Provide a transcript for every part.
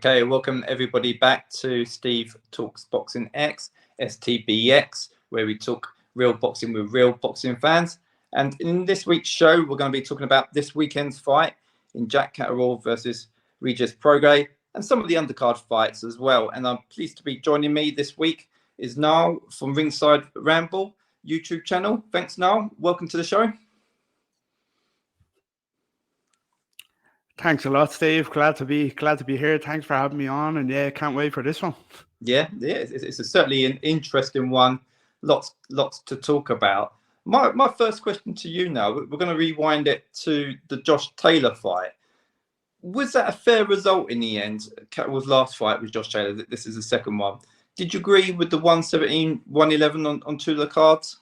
Okay, welcome everybody back to Steve Talks Boxing X, STBX, where we talk real boxing with real boxing fans. And in this week's show, we're going to be talking about this weekend's fight in Jack Catterall versus Regis Prograis and some of the undercard fights as well. And I'm pleased to be joining me this week is Niall from Ringside Ramble YouTube channel. Thanks, Niall. Welcome to the show. Thanks a lot, Steve. Glad to be here. Thanks for having me on, and yeah, can't wait for this one. Yeah, it's certainly an interesting one. Lots to talk about. My first question to you now. We're going to rewind it to the Josh Taylor fight. Was that a fair result in the end? Catterall's last fight with Josh Taylor. This is the second one. Did you agree with the 117, 111 on two of the cards?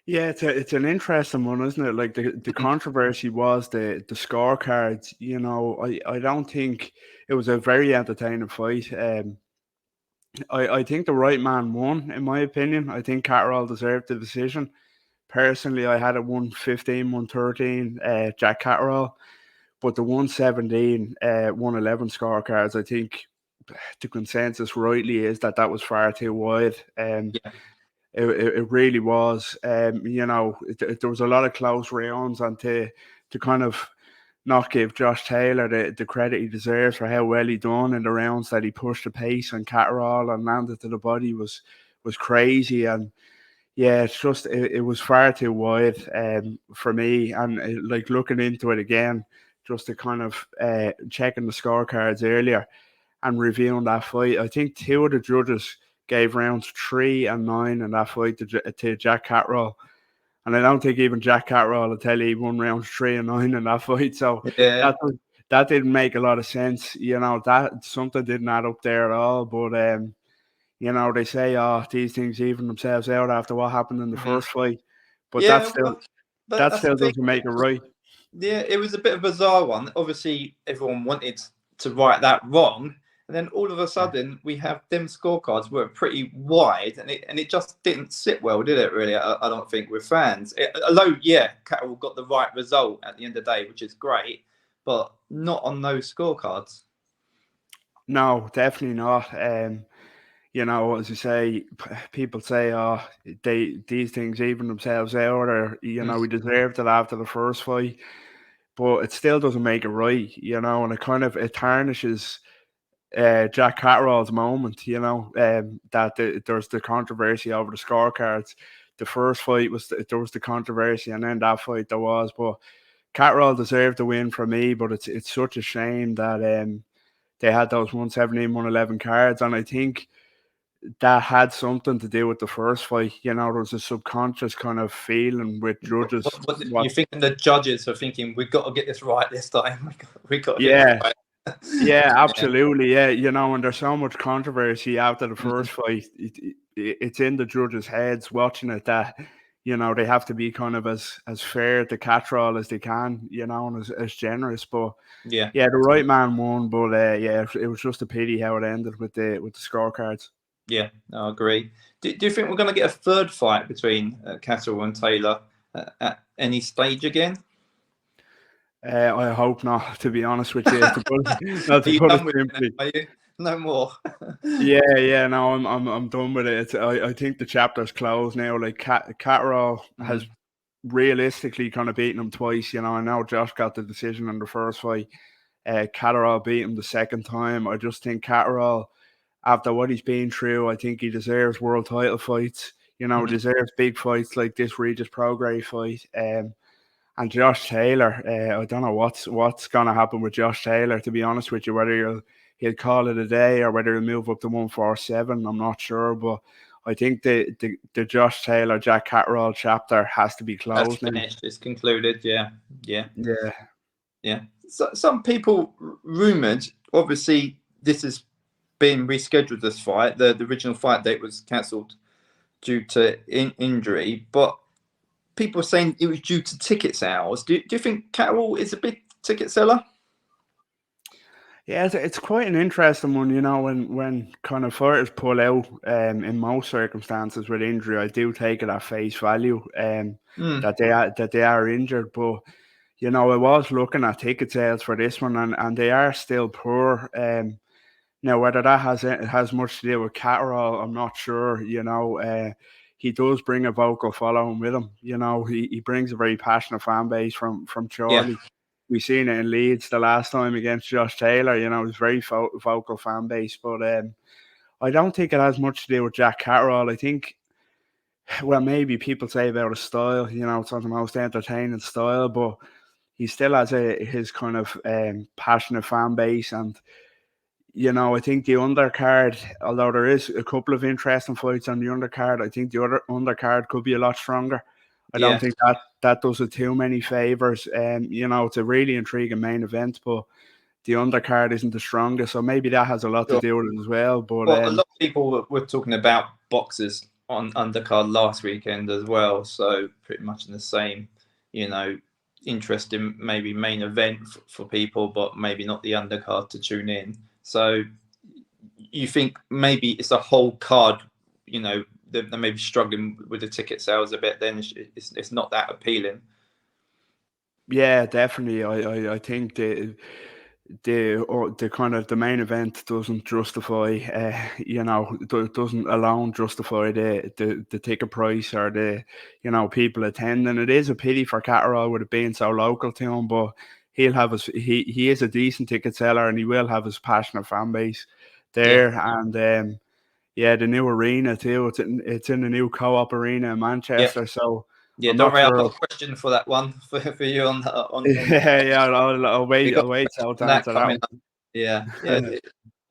Yeah, it's an interesting one, isn't it? Like the controversy was the scorecards. You know, I don't think it was a very entertaining fight. I think the right man won, in my opinion. I think Catterall deserved the decision. Personally, I had it 115, 113, Jack Catterall, but the 117, 111 scorecards, I think the consensus rightly is that was far too wide. Yeah. It really was. You know, there was a lot of close rounds, and to kind of not give Josh Taylor the credit he deserves for how well he done in the rounds that he pushed the pace on Catterall and landed to the body was crazy. And yeah, it's just it was far too wide for me. And like looking into it again, just to kind of checking the scorecards earlier and reviewing that fight, I think two of the judges gave rounds 3 and 9 in that fight to Jack Catterall. And I don't think even Jack Catterall will tell you he won rounds 3 and 9 in that fight. So yeah, that didn't make a lot of sense. You know, that something didn't add up there at all. But you know, they say, oh, these things even themselves out after what happened in the first fight. But yeah, that still doesn't make it right. Yeah, it was a bit of a bizarre one. Obviously, everyone wanted to right that wrong. And then all of a sudden, we have them scorecards were pretty wide, and it just didn't sit well, did it? Really, I don't think with fans. Although, yeah, Catterall got the right result at the end of the day, which is great, but not on those scorecards. No, definitely not. You know, as you say, people say, oh, these things even themselves out, or you know, we deserved it after the first fight, but it still doesn't make it right. You know, and it tarnishes Jack Catterall's moment, you know, that there's the controversy over the scorecards. The first fight there was the controversy, and then that fight there was. But Catterall deserved the win for me, but it's such a shame that they had those 117, 111 cards, and I think that had something to do with the first fight. You know, there was a subconscious kind of feeling with judges. You thinking the judges are thinking we've got to get this right this time? We got to get yeah. this right. Yeah, absolutely. Yeah, you know, and there's so much controversy after the first fight. It's in the judges' heads watching it that, you know, they have to be kind of as fair to Catterall as they can, you know, and as generous. But yeah, the right man won. But yeah, it was just a pity how it ended with the scorecards. Yeah, I agree. Do you think we're going to get a third fight between Catterall and Taylor at any stage again? I hope not, to be honest with you. To put it simply. Are you? No more. yeah. No, I'm done with it. I think the chapter's closed now. Like Catterall has realistically kind of beaten him twice. You know, I know Josh got the decision in the first fight. Catterall beat him the second time. I just think Catterall, after what he's been through, I think he deserves world title fights. You know, deserves big fights like this Regis Prograis fight. And Josh Taylor, I don't know what's going to happen with Josh Taylor, to be honest with you, whether he'll call it a day or whether he'll move up to 147, I'm not sure. But I think the Josh Taylor, Jack Catterall chapter has to be closed. That's finished. It's concluded. Yeah. Yeah. So, some people rumoured, obviously, this has been rescheduled, this fight. The original fight date was cancelled due to injury, but people are saying it was due to ticket sales. Do you think Catterall is a big ticket seller? Yeah, it's quite an interesting one, you know, when kind of fighters pull out in most circumstances with injury. I do take it at face value that they are injured, but I was looking at ticket sales for this one, and they are still poor. Now, whether that has much to do with Catterall, I'm not sure. He does bring a vocal following with him. He brings a very passionate fan base from Yeah, Chorley. We seen it in Leeds the last time against Josh Taylor. It was very vocal fan base, but I don't think it has much to do with Jack Catterall. I think, well, maybe people say about his style. It's not the most entertaining style, but he still has his kind of passionate fan base. And I think the undercard, although there is a couple of interesting fights on the undercard, I think the other undercard could be a lot stronger. I don't yeah. think that does it too many favors. It's a really intriguing main event, but the undercard isn't the strongest, so maybe that has a lot to Sure. do with it as well. But Well, a lot of people were talking about boxers on undercard last weekend as well, so pretty much in the same, you know, interest in maybe main event for people, but maybe not the undercard to tune in. So you think maybe it's a whole card, they're maybe struggling with the ticket sales a bit, then it's not that appealing. yeah, definitely, I think the kind of the main event doesn't justify, doesn't alone justify the ticket price or the people attending. It is a pity for Catterall with it being so local to him, but he is a decent ticket seller, and he will have his passionate fan base Yeah. there. And yeah, the new arena too. It's in the new Co-op Arena in Yeah. Manchester, so Yeah, I'm don't not worry. I've sure. got a question for that one for you on Yeah, I'll we wait. got I'll wait till to that answer that coming one. up. Yeah, yeah,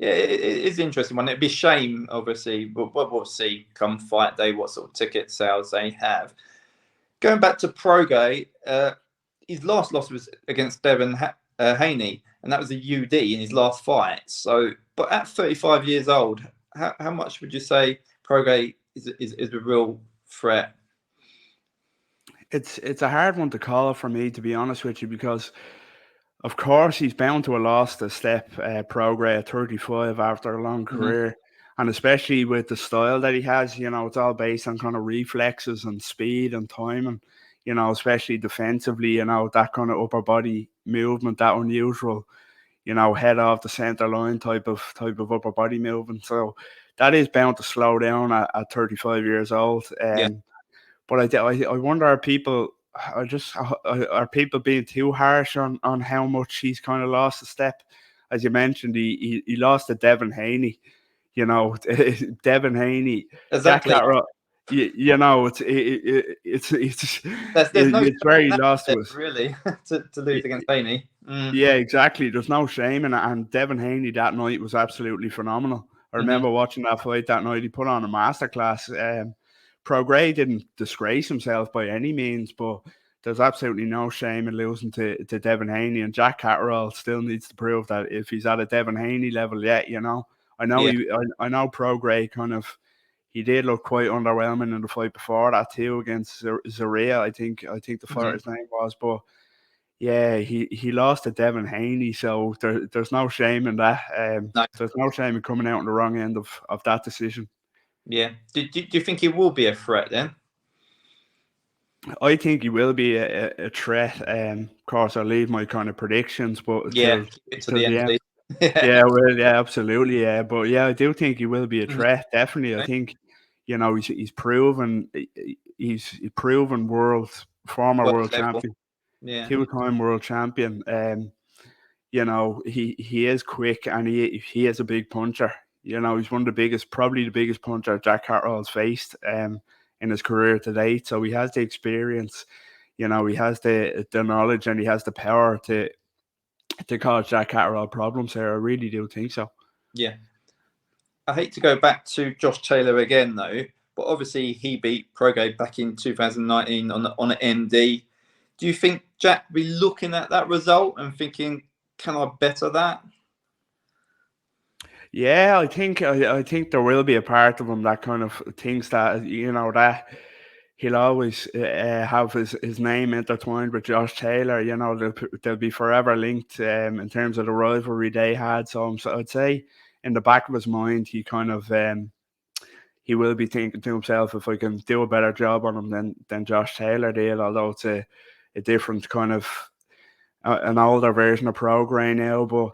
it is an interesting one. It'd be a shame, obviously, but we'll see come fight day what sort of ticket sales they have. Going back to Prograis, his last loss was against Devin Haney, and that was a UD in his last fight. So, but at 35 years old, how much would you say Prograis is a real threat? It's a hard one to call for me, to be honest with you, because of course he's bound to have lost a step, Prograis at 35 after a long Hmm. career, and especially with the style that he has. It's all based on kind of reflexes and speed and timing. Especially defensively. That kind of upper body movement, that unusual, head off the center line type of upper body movement. So that is bound to slow down at 35 years old. Yeah, But I wonder, are people being too harsh on how much he's kind of lost a step? As you mentioned, he lost to Devin Haney. Devin Haney, Jack exactly. Catterall. There's no It's very shame lost there, to us. really to lose against Haney. Mm. Yeah, exactly. There's no shame in it. And Devin Haney that night was absolutely phenomenal. I Hmm. remember watching that fight that night. He put on a masterclass. Prograis didn't disgrace himself by any means, but there's absolutely no shame in losing to Devin Haney. And Jack Catterall still needs to prove that if he's at a Devin Haney level yet, I know Yeah. I know Prograis kind of he did look quite underwhelming in the fight before that too against Zaria. I think the Hmm. fighter's name was, but yeah, he lost to Devin Haney, so there's no shame in that. No. There's no shame in coming out on the wrong end of that decision. Yeah. Do you think he will be a threat then? I think he will be a threat. Of course, I'll leave my kind of predictions, but Yeah. Keep it to till the the end, end. please. Yeah. Yeah, well, yeah, absolutely, yeah. But yeah, I do think he will be a Mhm. threat. Definitely, I Okay. think he's proven he's proven former World world level. champion, Yeah. 2-time world champion. He is quick, and he is a big puncher. He's one of the biggest, probably the biggest puncher Jack Catterall's faced in his career to date. So he has the experience, he has the knowledge, and he has the power to cause Jack Catterall problems here. I really do think so. Yeah. I hate to go back to Josh Taylor again though, but obviously he beat Prograis back in 2019 on an MD. Do you think Jack will be looking at that result and thinking, can I better that? Yeah, I think there will be a part of him that kind of thinks that that he'll always have his name intertwined with Josh Taylor. They'll be forever linked in terms of the rivalry they had. So I'd say in the back of his mind, he will be thinking to himself, if I can do a better job on him than Josh Taylor did, although it's a different kind of an older version of Prograis now, but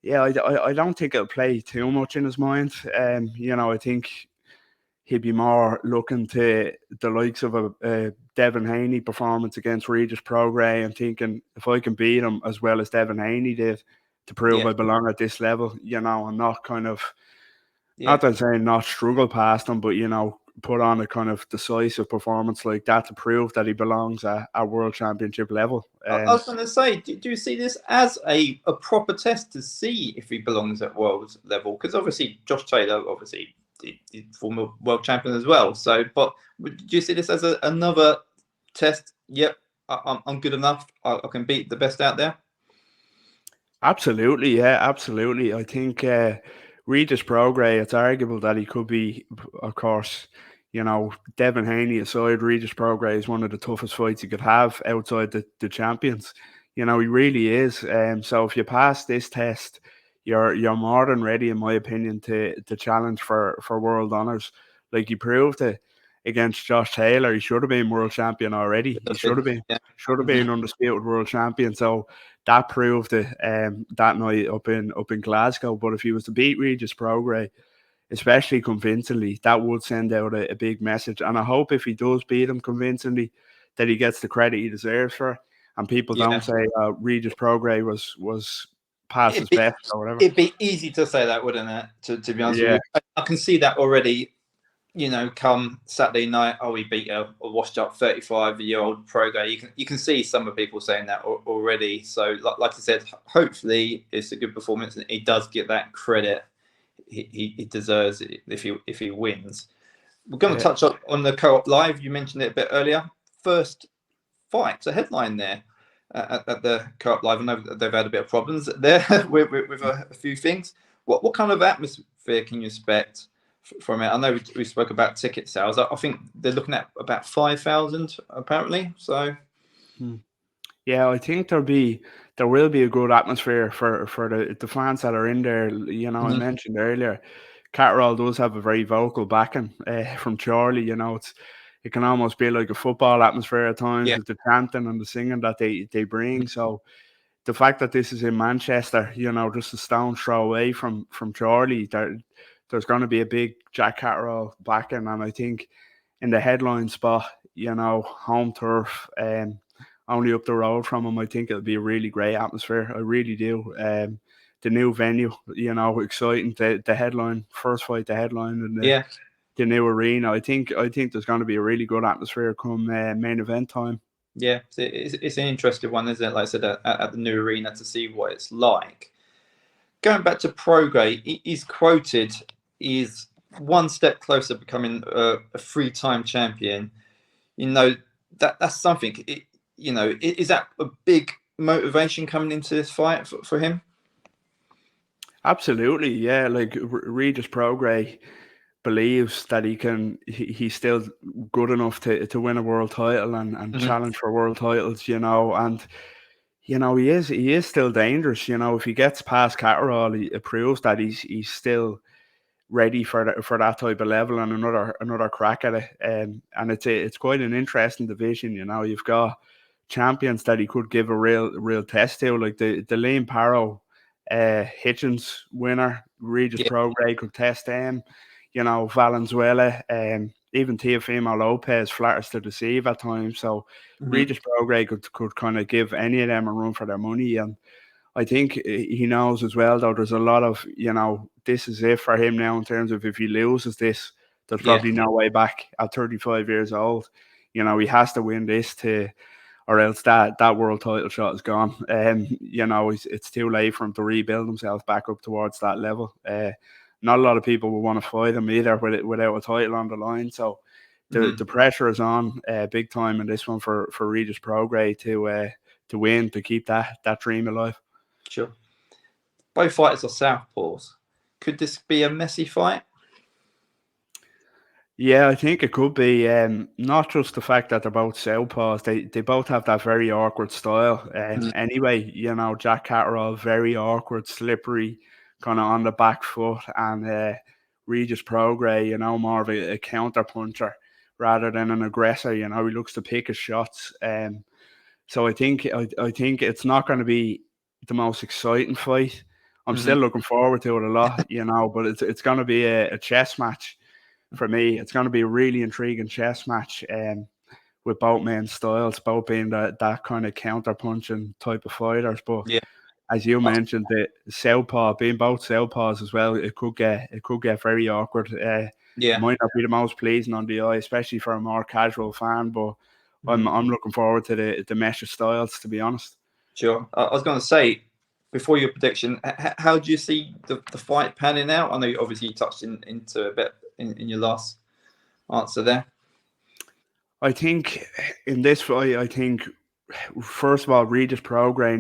yeah, I don't think it'll play too much in his mind. I think he'd be more looking to the likes of a Devin Haney performance against Regis Prograis and thinking, if I can beat him as well as Devin Haney did to prove Yeah, I belong at this level, and not kind of, yeah. not that I'm saying not struggle past him, but, put on a kind of decisive performance like that to prove that he belongs at World Championship level. I was going to say, do you see this as a proper test to see if he belongs at world level? Because obviously Josh Taylor, obviously, former world champion as well. So, but do you see this as another test? Yep, I'm good enough. I can beat the best out there. Absolutely, yeah, absolutely. I think Regis Prograis, it's arguable that he could be, of course, Devin Haney aside, Regis Prograis is one of the toughest fights you could have outside the champions. He really is. So if you pass this test, you're more than ready, in my opinion, to challenge for world honours. Like he proved it against Josh Taylor. He should have been world champion already. He Yeah. should have been undisputed world champion. So that proved it that night up in Glasgow. But if he was to beat Regis Prograis, especially convincingly, that would send out a big message. And I hope if he does beat him convincingly, that he gets the credit he deserves for it. And people Yeah. don't say Regis Prograis was past his It'd be, best or whatever. it'd be easy to say that, wouldn't it? To be honest with Yeah. you, I can see that already. Come Saturday night, we beat a washed up 35-year-old Prograis. You can see some of people saying that already. So, like I said, hopefully it's a good performance and he does get that credit he deserves it if he wins. We're going to touch on the Co-op Live. You mentioned it a bit earlier. First fight, a headline there at the Co-op Live. I know they've had a bit of problems there with a few things. What kind of atmosphere can you expect from it? I know we spoke about ticket sales. I think they're looking at about 5,000 apparently. So, yeah, I think there will be a good atmosphere for the fans that are in there. I mentioned earlier, Catterall does have a very vocal backing from Charlie. It can almost be like a football atmosphere at times yeah, with the chanting and the singing that they bring. So the fact that this is in Manchester, just a stone's throw away from Charlie, there's going to be a big Jack Catterall backing, and I think in the headline spot, home turf, only up the road from him, I think it'll be a really great atmosphere. I really do. The new venue, exciting. The headline, first fight, the headline, and yeah. the new arena. I think there's going to be a really good atmosphere come main event time. Yeah, it's an interesting one, isn't it? Like I said, at the new arena to see what it's like. Going back to Prograis, he's quoted, he's one step closer to becoming a three-time champion. That's something. Is that a big motivation coming into this fight for him? Absolutely, yeah. Like Regis Prograis believes that he's still good enough to win a world title and challenge for world titles, and he is still dangerous. If he gets past Catterall, it proves that he's still ready for that type of level and another crack at it. And it's quite an interesting division. You've got champions that he could give a real test to, like the Liam Parrow Hitchens winner, Regis Prograis could test them. Valenzuela, even Teofimo Lopez flatters to deceive at times. So Regis Prograis could kind of give any of them a run for their money. And I think he knows as well, though, there's a lot of, this is it for him now in terms of if he loses this, there's probably no way back at 35 years old. He has to win this or else that world title shot is gone. It's too late for him to rebuild himself back up towards that level. Not a lot of people will want to fight him either without a title on the line. So the pressure is on big time in this one for Regis Prograis to win, to keep that dream alive. Sure. Both fighters are southpaws. Could this be a messy fight? Yeah, I think it could be. Not just the fact that they're both southpaws; they both have that very awkward style. Anyway, Jack Catterall, very awkward, slippery, kind of on the back foot, and Regis Prograis, more of a counter puncher rather than an aggressor. He looks to pick his shots. So I think it's not going to be the most exciting fight. I'm Hmm. still looking forward to it a lot, but it's going to be a chess match for me. It's going to be a really intriguing chess match, with both men's styles, both being that kind of counter punching type of fighters. But Yeah. as you mentioned, the southpaw being both southpaws as well, it could get very awkward. It Yeah. might not be the most pleasing on the eye, especially for a more casual fan. But Mhm. I'm looking forward to the mesh of styles, to be honest. Sure. I was going to say, before your prediction, how do you see the fight panning out? I know obviously you touched into a bit in your last answer there. I think in this fight, I think first of all, Regis Prograis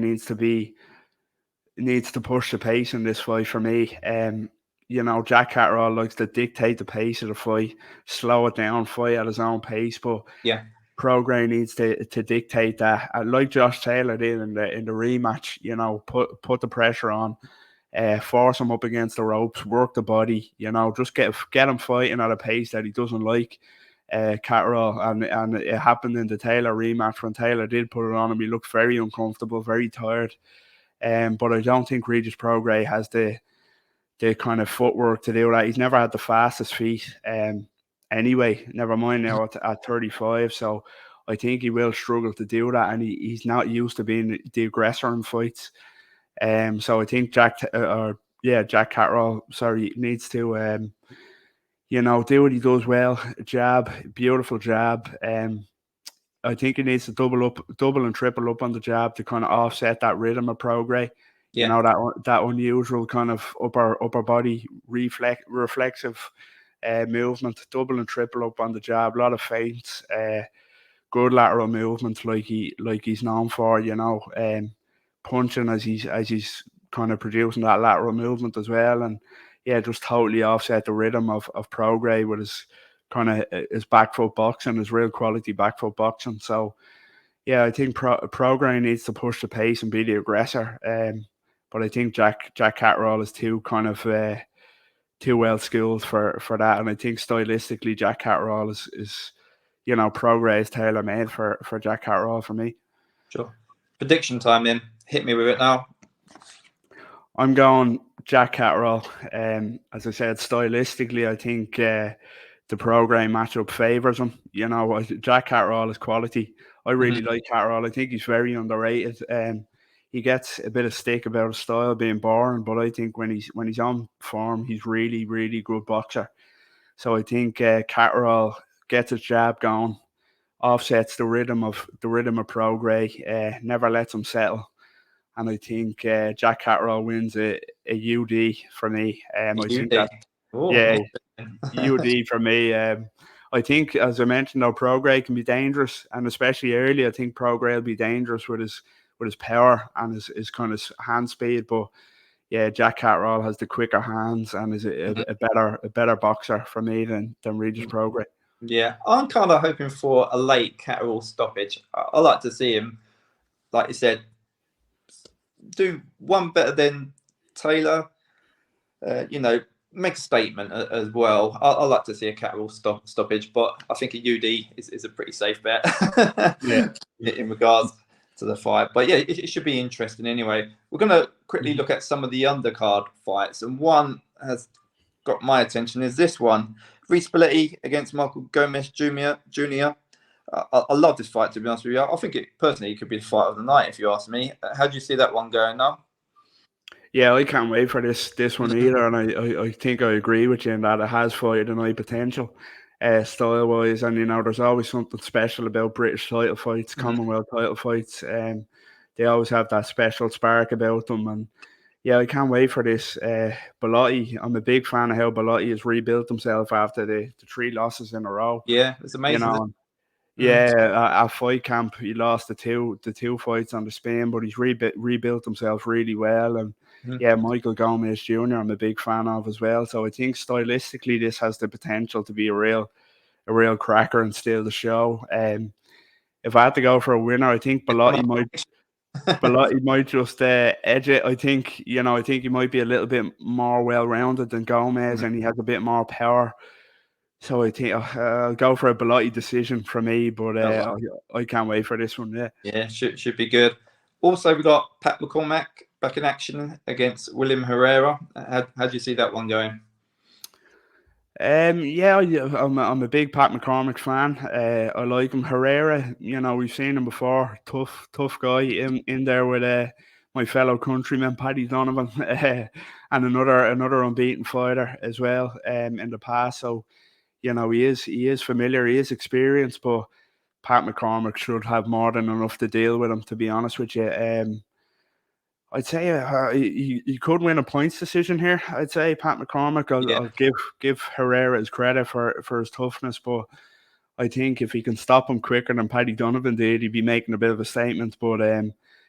needs to push the pace in this fight for me. Jack Catterall likes to dictate the pace of the fight, slow it down, fight at his own pace. But Yeah. Prograis needs to dictate that, like Josh Taylor did in the rematch. Put the pressure on, force him up against the ropes, work the body. Just get him fighting at a pace that he doesn't like. Catterall, and it happened in the Taylor rematch when Taylor did put it on him. He looked very uncomfortable, very tired. But I don't think Regis Prograis has the kind of footwork to do that. He's never had the fastest feet. Anyway, never mind now at 35. So I think he will struggle to do that, and he's not used to being the aggressor in fights. So I think Jack Catterall, sorry, needs to do what he does well. Jab, beautiful jab. I think he needs to double and triple up on the jab to kind of offset that rhythm of Prograis. Yeah. That unusual kind of upper body reflexive movement, double and triple up on the jab. A lot of feints, good lateral movements like he's known for. Punching as he's kind of producing that lateral movement as well, and yeah, just totally offset the rhythm of Prograis with his kind of his back foot boxing, his real quality back foot boxing. So yeah, I think Prograis needs to push the pace and be the aggressor. But I think Jack Catterall is too well skilled for that, and I think stylistically Jack Catterall is Prograis tailor made for Jack Catterall for me. Sure. Prediction time then. Hit me with it now. I'm going Jack Catterall. As I said, stylistically, I think the Prograis matchup favours him. Jack Catterall is quality. I really like Catterall. I think he's very underrated. He gets a bit of stick about his style being boring, but I think when he's on form, he's really, really good boxer. So I think Catterall gets his jab going, offsets the rhythm of Prograis, never lets him settle. And I think Jack Catterall wins a UD for me. I think UD. that, Oh, yeah, UD for me. I think, as I mentioned, though, Prograis can be dangerous, and especially early, I think Prograis will be dangerous with his power and his kind of hand speed. But yeah, Jack Catterall has the quicker hands and is a better boxer for me than Regis Prograis. Yeah, I'm kind of hoping for a late Catterall stoppage. I like to see him, like you said, do one better than Taylor. Make a statement as well. I like to see a Catterall stoppage, but I think a UD is a pretty safe bet. Yeah. In regards to the fight. But yeah, it should be interesting anyway. We're going to quickly look at some of the undercard fights, and one has got my attention is this one. Reece Spalletti against Michael Gomez Jr. I love this fight, to be honest with you. I think it could be the fight of the night, if you ask me. How do you see that one going now? Yeah, I can't wait for this one either, and I think I agree with you in that it has fight of the night potential, style wise, and there's always something special about British title fights, Commonwealth title fights, and they always have that special spark about them, and yeah, I can't wait for this. Bellotti, I'm a big fan of how Bellotti has rebuilt himself after the 3 losses in a row. Yeah, it's amazing. Yeah, at fight camp he lost the two fights on the Spain, but he's rebuilt himself really well. And yeah, Michael Gomez Jr. I'm a big fan of as well. So I think stylistically this has the potential to be a real cracker and steal the show. If I had to go for a winner, I think Bellotti might just edge it. I think he might be a little bit more well rounded than Gomez, and he has a bit more power So I think I'll go for a bloody decision from me, but Oh, I can't wait for this one. Yeah. yeah, should be good. Also, we got Pat McCormack back in action against William Herrera. How do you see that one going? Yeah, I'm a big Pat McCormick fan. I like him. Herrera, we've seen him before. Tough guy in there with my fellow countryman Paddy Donovan, and another unbeaten fighter as well. In the past, so he is familiar. He is experienced, but Pat McCormick should have more than enough to deal with him. To be honest with you, I'd say he could win a points decision here. I'd say Pat McCormick. Yeah, I'll give Herrera his credit for his toughness, but I think if he can stop him quicker than Paddy Donovan did, he'd be making a bit of a statement. But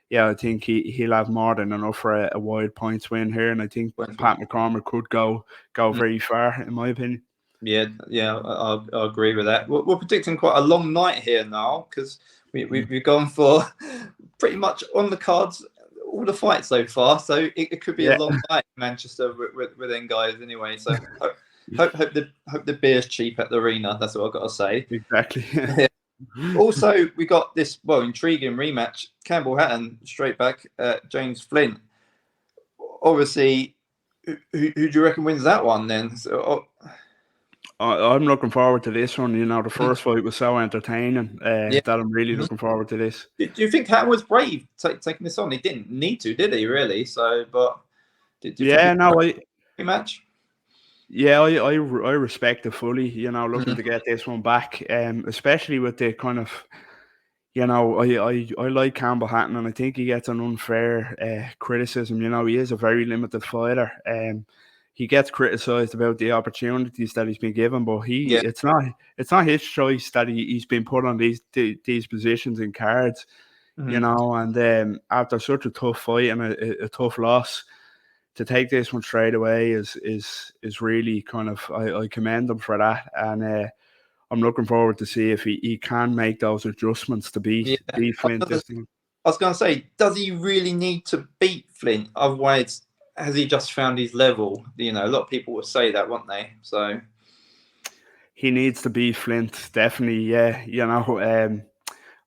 yeah, I think he'll have more than enough for a wide points win here, and I think Pat McCormick could go very far, in my opinion. Yeah, I agree with that. We're predicting quite a long night here now because we've gone for pretty much on the cards all the fights so far. So it could be a long night in Manchester with them guys anyway. So hope the beer's cheap at the arena. That's what I've got to say. Exactly. Also, we got this intriguing rematch: Campbell Hatton straight back James Flint. Obviously, who do you reckon wins that one then? So, I'm looking forward to this one. The first fight was so entertaining that I'm really looking forward to this. Do you think Hatton was brave taking this on? He didn't need to, did he? Really? So, but did you think rematch? Yeah, I respect it fully. Looking to get this one back, especially with the kind of, I like Campbell Hatton, and I think he gets an unfair criticism. He is a very limited fighter. He gets criticised about the opportunities that he's been given, but it's not his choice that he's been put on these positions in cards. And after such a tough fight and a tough loss, to take this one straight away is really kind of, I commend him for that, and I'm looking forward to see if he can make those adjustments to beat Flint this time. I was going to say, does he really need to beat Flint? Otherwise, has he just found his level? A lot of people would say that, won't they? So he needs to beat Flint, definitely. Yeah,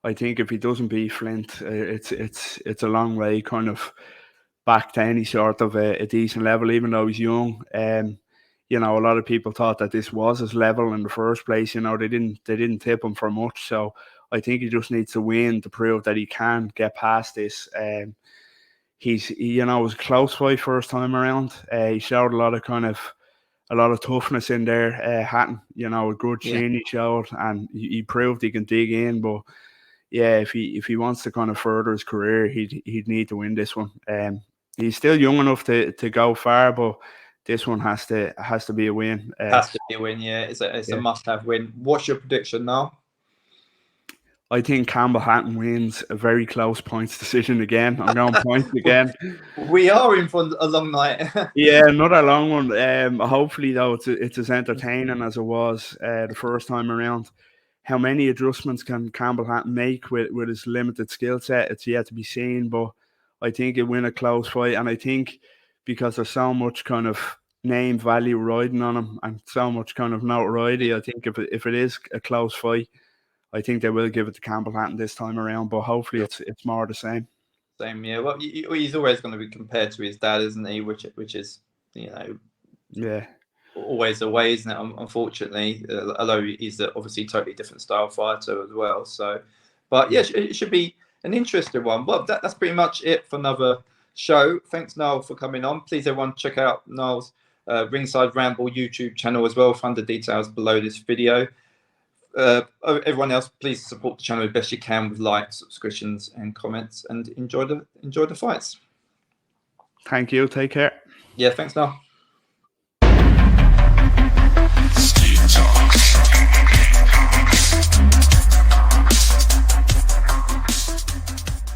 I think if he doesn't beat Flint, it's a long way kind of back to any sort of a decent level, even though he's young. A lot of people thought that this was his level in the first place. They didn't tip him for much. So I think he just needs to win to prove that he can get past this. It was a close fight first time around. He showed a lot of toughness in there. Hatton, a good chin he showed, and he proved he can dig in. But yeah, if he wants to kind of further his career, he'd need to win this one. He's still young enough to go far, but this one has to be a win. Has to be a win, yeah. It's a must-have win. What's your prediction now? I think Campbell Hatton wins a very close points decision again. I'm going points again. We are in for a long night. Yeah, another long one. Hopefully, though, it's as entertaining as it was the first time around. How many adjustments can Campbell Hatton make with his limited skill set? It's yet to be seen, but I think he'll win a close fight. And I think because there's so much kind of name value riding on him and so much kind of notoriety, I think if it is a close fight, I think they will give it to Campbell Hatton this time around, but hopefully it's more the same. Same, yeah. Well, he's always going to be compared to his dad, isn't he? Which is, always the way, isn't it? Unfortunately, although he's obviously totally different style fighter as well. So, but yeah, it should be an interesting one. Well, that's pretty much it for another show. Thanks, Niall, for coming on. Please, everyone, check out Niall's Ringside Ramble YouTube channel as well. Find the details below this video. Everyone else, please support the channel as best you can with likes, subscriptions, and comments, and enjoy the fights. Thank you. Take care. Yeah, thanks, Niall.